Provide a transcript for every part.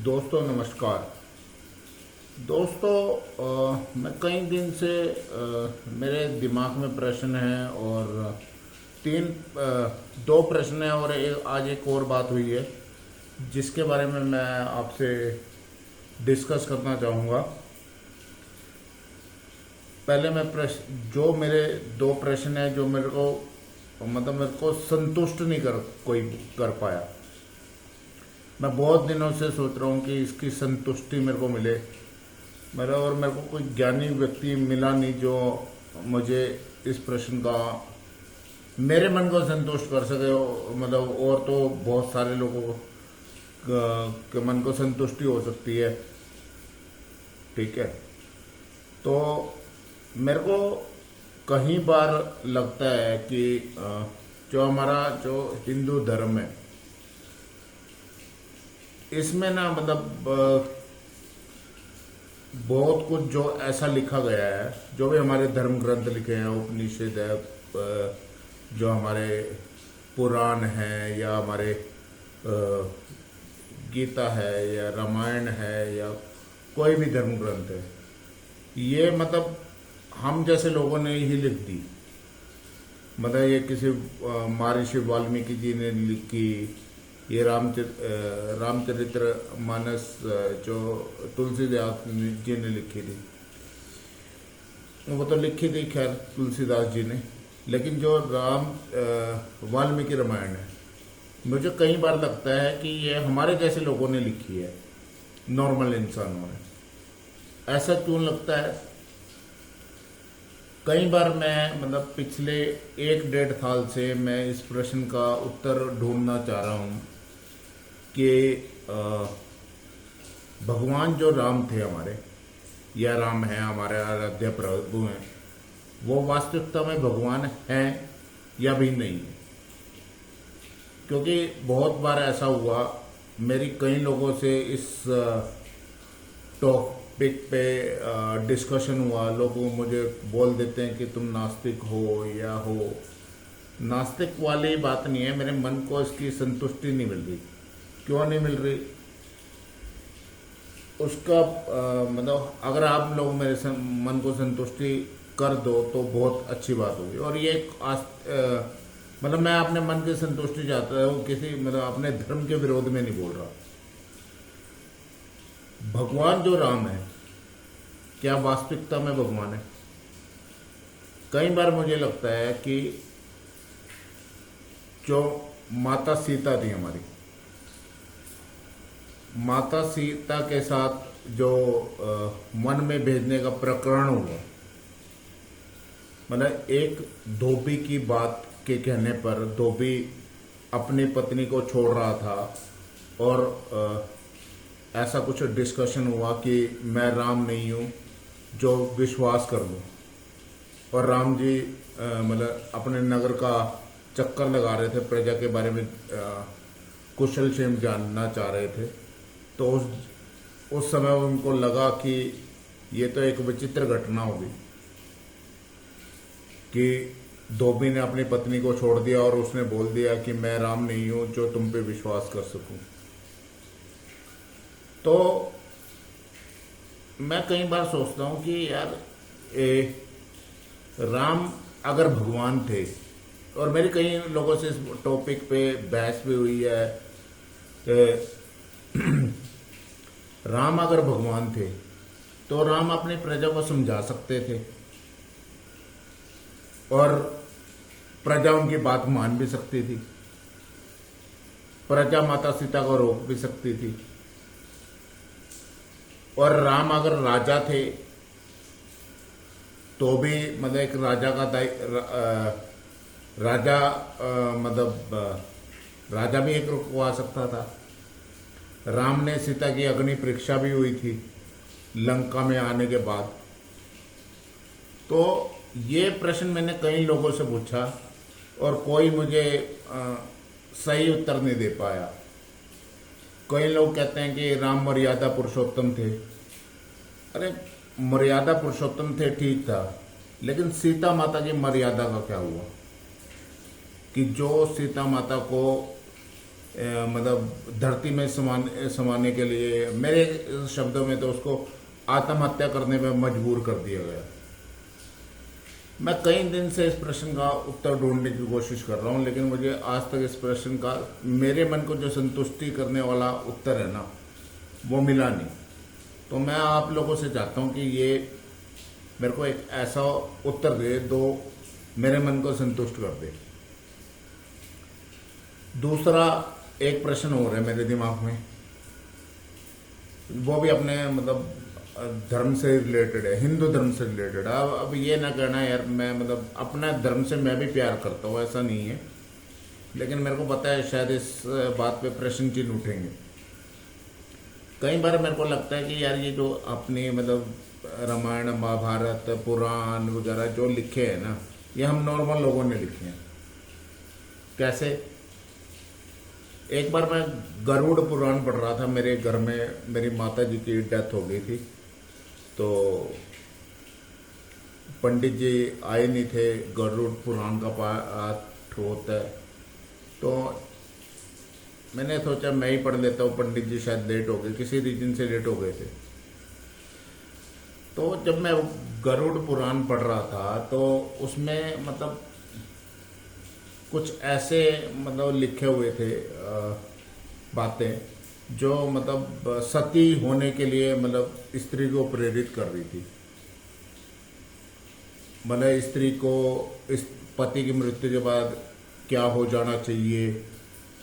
दोस्तों नमस्कार। दोस्तों मैं कई दिन से मेरे दिमाग में प्रश्न है और दो प्रश्न है और आज एक और बात हुई है जिसके बारे में मैं आपसे डिस्कस करना चाहूँगा। पहले मैं प्रश्न जो मेरे दो प्रश्न है जो मेरे को संतुष्ट नहीं कोई कर पाया। मैं बहुत दिनों से सोच रहा हूँ कि इसकी संतुष्टि मेरे को मिले। मेरे को कोई ज्ञानी व्यक्ति मिला नहीं जो मुझे इस प्रश्न का मेरे मन को संतुष्ट कर सके। और तो बहुत सारे लोगों के मन को संतुष्टि हो सकती है, ठीक है। तो मेरे को कहीं बार लगता है कि जो हमारा जो हिंदू धर्म है इसमें ना बहुत कुछ जो ऐसा लिखा गया है, जो भी हमारे धर्म ग्रंथ लिखे हैं, उपनिषद है, जो हमारे पुराण है या हमारे गीता है या रामायण है या कोई भी धर्म ग्रंथ है, ये हम जैसे लोगों ने ही लिख दी। ये किसी महर्षि वाल्मीकि जी ने लिखी। ये रामचरित्र मानस जो तुलसीदास जी ने लिखी थी, वो तो लिखी थी खैर तुलसीदास जी ने, लेकिन जो वाल्मीकि रामायण है, मुझे कई बार लगता है कि ये हमारे जैसे लोगों ने लिखी है, नॉर्मल इंसानों ने। ऐसा क्यों लगता है? कई बार मैं पिछले 1-1.5 साल से मैं इस प्रश्न का उत्तर ढूंढना चाह रहा हूँ कि भगवान जो राम थे हमारे, या राम है हमारे आराध्य प्रभु हैं, वो वास्तविकता में भगवान हैं या भी नहीं है। क्योंकि बहुत बार ऐसा हुआ, मेरी कई लोगों से इस टॉपिक पे डिस्कशन हुआ। लोग मुझे बोल देते हैं कि तुम नास्तिक हो या हो। नास्तिक वाली बात नहीं है, मेरे मन को इसकी संतुष्टि नहीं मिल रही। क्यों नहीं मिल रही उसका अगर आप लोग मेरे मन को संतुष्टि कर दो तो बहुत अच्छी बात होगी। और ये मैं अपने मन की संतुष्टि चाहता हूँ, किसी अपने धर्म के विरोध में नहीं बोल रहा। भगवान जो राम है, क्या वास्तविकता में भगवान है? कई बार मुझे लगता है कि जो माता सीता थी हमारी, माता सीता के साथ जो वन में भेजने का प्रकरण हुआ, एक धोबी की बात के कहने पर धोबी अपनी पत्नी को छोड़ रहा था और ऐसा कुछ डिस्कशन हुआ कि मैं राम नहीं हूँ जो विश्वास कर दूँ। और राम जी अपने नगर का चक्कर लगा रहे थे, प्रजा के बारे में कुशल क्षेम जानना चाह रहे थे। तो उस समय उनको लगा कि ये तो एक विचित्र घटना होगी कि धोबी ने अपनी पत्नी को छोड़ दिया और उसने बोल दिया कि मैं राम नहीं हूं जो तुम पे विश्वास कर सकूं। तो मैं कई बार सोचता हूं कि यार राम अगर भगवान थे, और मेरी कई लोगों से इस टॉपिक पे बहस भी हुई है, राम अगर भगवान थे तो राम अपनी प्रजा को समझा सकते थे और प्रजा उनकी बात मान भी सकती थी। प्रजा माता सीता को रोक भी सकती थी। और राम अगर राजा थे तो भी एक राजा का राजा भी एक रुकवा सकता था। राम ने सीता की अग्नि परीक्षा भी हुई थी लंका में आने के बाद। तो ये प्रश्न मैंने कई लोगों से पूछा और कोई मुझे सही उत्तर नहीं दे पाया। कई लोग कहते हैं कि राम मर्यादा पुरुषोत्तम थे। अरे मर्यादा पुरुषोत्तम थे, ठीक था, लेकिन सीता माता की मर्यादा का क्या हुआ? कि जो सीता माता को मतलब धरती में समाने के लिए, मेरे शब्दों में तो उसको आत्महत्या करने में मजबूर कर दिया गया। मैं कई दिन से इस प्रश्न का उत्तर ढूंढने की कोशिश कर रहा हूँ, लेकिन मुझे आज तक इस प्रश्न का मेरे मन को जो संतुष्टि करने वाला उत्तर है ना, वो मिला नहीं। तो मैं आप लोगों से चाहता हूँ कि ये मेरे को एक ऐसा उत्तर दे दो मेरे मन को संतुष्ट कर दे। दूसरा एक प्रश्न और है मेरे दिमाग में, वो भी अपने मतलब धर्म से रिलेटेड है, हिंदू धर्म से रिलेटेड है। अब ये ना कहना यार मैं मतलब अपना धर्म से मैं भी प्यार करता हूँ, ऐसा नहीं है, लेकिन मेरे को पता है शायद इस बात पे प्रश्न चिन्ह उठेंगे। कई बार मेरे को लगता है कि यार ये जो अपने मतलब रामायण महाभारत पुराण वगैरह जो लिखे हैं ना, ये हम नॉर्मल लोगों ने लिखे हैं। कैसे? एक बार मैं गरुड़ पुराण पढ़ रहा था, मेरे घर में मेरी माता जी की डेथ हो गई थी, तो पंडित जी आए नहीं थे, गरुड़ पुराण का पाठ होता है, तो मैंने सोचा मैं ही पढ़ लेता हूँ। पंडित जी शायद लेट हो गए, किसी रीजन से लेट हो गए थे। तो जब मैं गरुड़ पुराण पढ़ रहा था तो उसमें मतलब कुछ ऐसे मतलब लिखे हुए थे बातें जो मतलब सती होने के लिए मतलब स्त्री को प्रेरित कर रही थी। मतलब स्त्री को इस पति की मृत्यु के बाद क्या हो जाना चाहिए,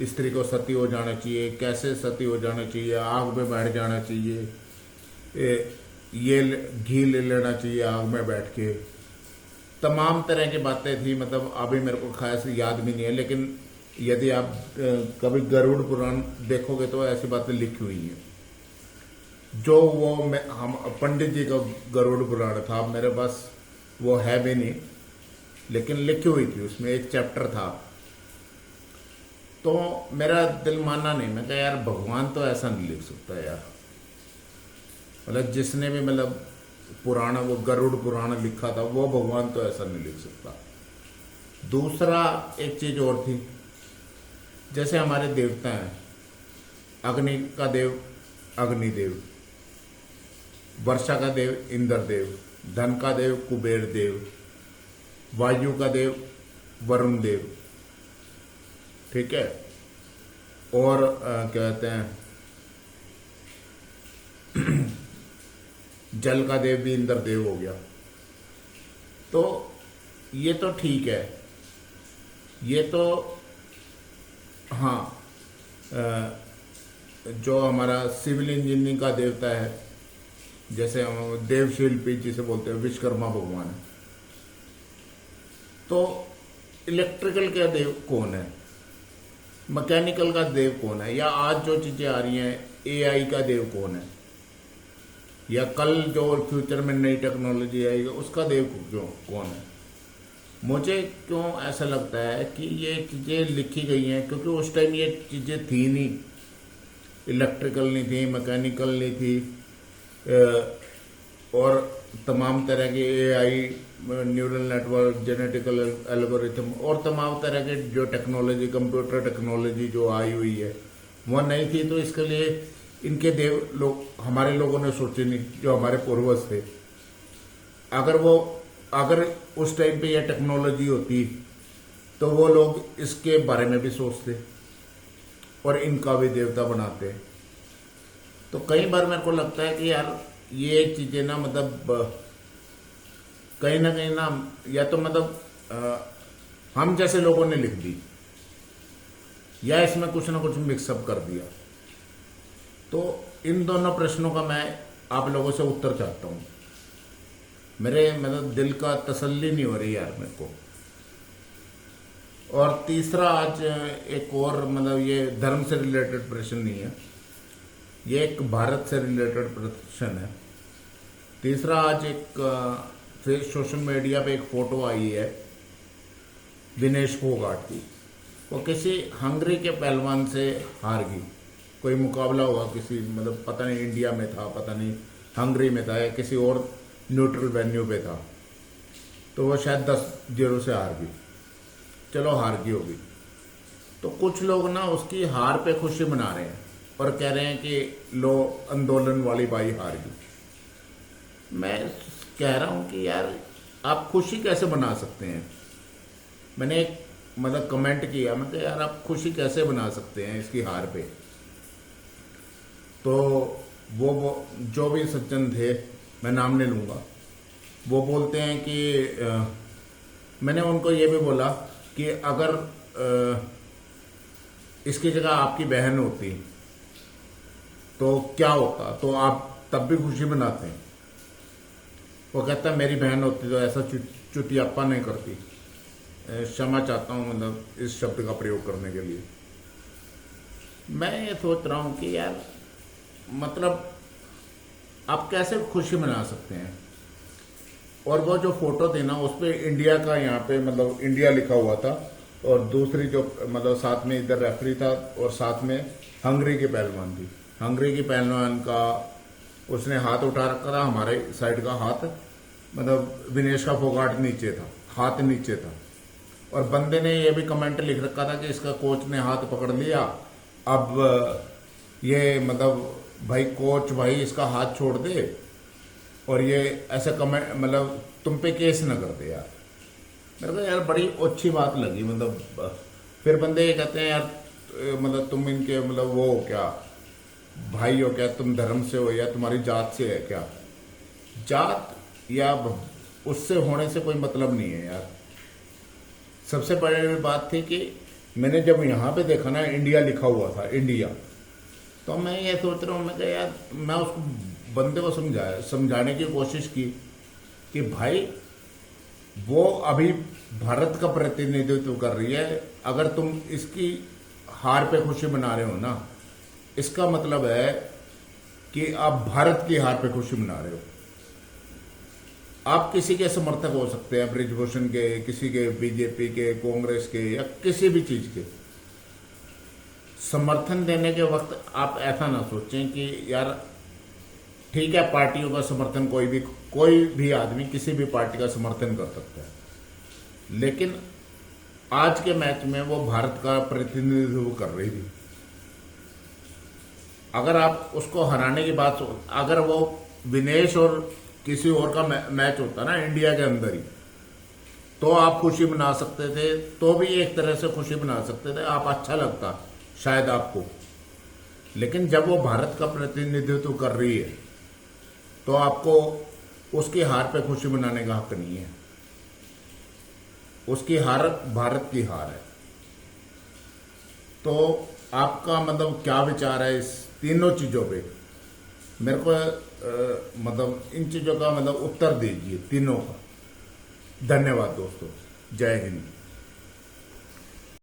स्त्री को सती हो जाना चाहिए, कैसे सती हो जाना चाहिए, आग में बैठ जाना चाहिए, ये घी ले लेना चाहिए आग में बैठ के, तमाम तरह की बातें थी। मतलब अभी मेरे को खास याद भी नहीं है, लेकिन यदि आप कभी गरुड़ पुराण देखोगे तो ऐसी बातें लिखी हुई हैं। जो वो हम पंडित जी का गरुड़ पुराण था, मेरे पास वो है भी नहीं, लेकिन लिखी हुई थी, उसमें एक चैप्टर था। तो मेरा दिल मानना नहीं, मैं कहा यार भगवान तो ऐसा नहीं लिख सकता यार। मतलब जिसने भी मतलब पुराण वो गरुड़ पुराण लिखा था वो भगवान तो ऐसा नहीं लिख सकता। दूसरा एक चीज और थी, जैसे हमारे देवता हैं, अग्नि का देव अग्निदेव, वर्षा का देव इंद्र देव, धन का देव कुबेर देव, वायु का देव वरुण देव, ठीक है, और कहते हैं जल का देव भी इंद्र देव हो गया। तो ये तो ठीक है, ये तो हाँ, जो हमारा सिविल इंजीनियरिंग का देवता है, जैसे हम देवशिल्पी जिसे बोलते हैं, विश्वकर्मा भगवान है। तो इलेक्ट्रिकल का देव कौन है, मैकेनिकल का देव कौन है, या आज जो चीजें आ रही हैं एआई का देव कौन है, या कल जो फ्यूचर में नई टेक्नोलॉजी आएगी उसका देव कौन है। मुझे क्यों ऐसा लगता है कि ये चीज़ें लिखी गई हैं क्योंकि उस टाइम ये चीज़ें थी नहीं, इलेक्ट्रिकल नहीं थी, मैकेनिकल नहीं थी, और तमाम तरह के AI, neural network, genetical algorithm और तमाम तरह के जो टेक्नोलॉजी, कंप्यूटर टेक्नोलॉजी जो आई हुई है वो नहीं थी। तो इसके लिए इनके देव लोग हमारे लोगों ने सोचे नहीं, जो हमारे पूर्वज थे। अगर उस टाइम पे यह टेक्नोलॉजी होती तो वो लोग इसके बारे में भी सोचते और इनका भी देवता बनाते। तो कई बार मेरे को लगता है कि यार ये चीजें ना मतलब कहीं ना या तो मतलब हम जैसे लोगों ने लिख दी, या इसमें कुछ ना कुछ मिक्सअप कर दिया। तो इन दोनों प्रश्नों का मैं आप लोगों से उत्तर चाहता हूं। मेरे मतलब दिल का तसल्ली नहीं हो रही यार मेरे को। और तीसरा आज एक और मतलब ये धर्म से रिलेटेड प्रश्न नहीं है, ये एक भारत से रिलेटेड प्रश्न है। तीसरा आज एक सोशल मीडिया पे एक फोटो आई है विनेश फोगाट की। वो किसी हंगरी के पहलवान से हार गई, कोई मुकाबला हुआ किसी मतलब पता नहीं इंडिया में था, पता नहीं हंगरी में था, या किसी और न्यूट्रल वेन्यू पे था। तो वो शायद 10-0 से हार गई, चलो हार गई होगी। तो कुछ लोग ना उसकी हार पे खुशी मना रहे हैं और कह रहे हैं कि लो आंदोलन वाली बाई हार गई। मैं कह रहा हूं कि यार आप खुशी कैसे मना सकते हैं। मैंने एक मतलब कमेंट किया, मैं कहा यार आप खुशी कैसे मना सकते हैं इसकी हार पे। तो वो जो भी सज्जन थे, मैं नाम नहीं लूंगा, वो बोलते हैं कि मैंने उनको ये भी बोला कि अगर इसकी जगह आपकी बहन होती तो क्या होता, तो आप तब भी खुशी मनाते हैं। वो कहता है मेरी बहन होती तो ऐसा चुतियाप्पा नहीं करती। क्षमा चाहता हूं मतलब इस शब्द का प्रयोग करने के लिए। मैं ये सोच रहा हूं कि यार मतलब आप कैसे खुशी मना सकते हैं। और वो जो फोटो थी ना उस पर इंडिया का यहाँ पे मतलब इंडिया लिखा हुआ था, और दूसरी जो मतलब साथ में इधर रेफरी था और साथ में हंगरी की पहलवान थी। हंगरी की पहलवान का उसने हाथ उठा रखा था, हमारे साइड का हाथ मतलब विनेश का फोगाट नीचे था, हाथ नीचे था। और बंदे ने ये भी कमेंट लिख रखा था कि इसका कोच ने हाथ पकड़ लिया, अब ये मतलब भाई कोच भाई इसका हाथ छोड़ दे और ये ऐसा कमेंट मतलब तुम पे केस न कर दे यार। मेरे को यार बड़ी अच्छी बात लगी। मतलब फिर बंदे ये कहते हैं यार मतलब तुम इनके मतलब वो हो क्या, भाई हो क्या, तुम धर्म से हो या तुम्हारी जात से है क्या। जात या उससे होने से कोई मतलब नहीं है यार। सबसे बड़ी बात थी कि मैंने जब यहाँ पे देखा ना इंडिया लिखा हुआ था, इंडिया, तो मैं ये सोच रहा हूँ, मैं कहा यार मैं उसको बंदे को समझाने की कोशिश की कि भाई वो अभी भारत का प्रतिनिधित्व कर रही है। अगर तुम इसकी हार पे खुशी मना रहे हो ना, इसका मतलब है कि आप भारत की हार पे खुशी मना रहे हो। आप किसी के समर्थक हो सकते हैं, ब्रिजभूषण के, किसी के, बीजेपी के, कांग्रेस के, या किसी भी चीज के। समर्थन देने के वक्त आप ऐसा ना सोचें कि यार ठीक है पार्टियों का समर्थन कोई भी आदमी किसी भी पार्टी का समर्थन कर सकता है, लेकिन आज के मैच में वो भारत का प्रतिनिधित्व कर रही थी। अगर आप उसको हराने की बात, अगर वो विनेश और किसी और का मैच होता ना इंडिया के अंदर ही, तो आप खुशी मना सकते थे, तो भी एक तरह से खुशी मना सकते थे, आप अच्छा लगता शायद आपको। लेकिन जब वो भारत का प्रतिनिधित्व कर रही है तो आपको उसकी हार पे खुशी मनाने का हक नहीं है। उसकी हार भारत की हार है। तो आपका मतलब क्या विचार है इस तीनों चीजों पे? मेरे को मतलब इन चीजों का मतलब उत्तर दीजिए तीनों का। धन्यवाद दोस्तों, जय हिंद।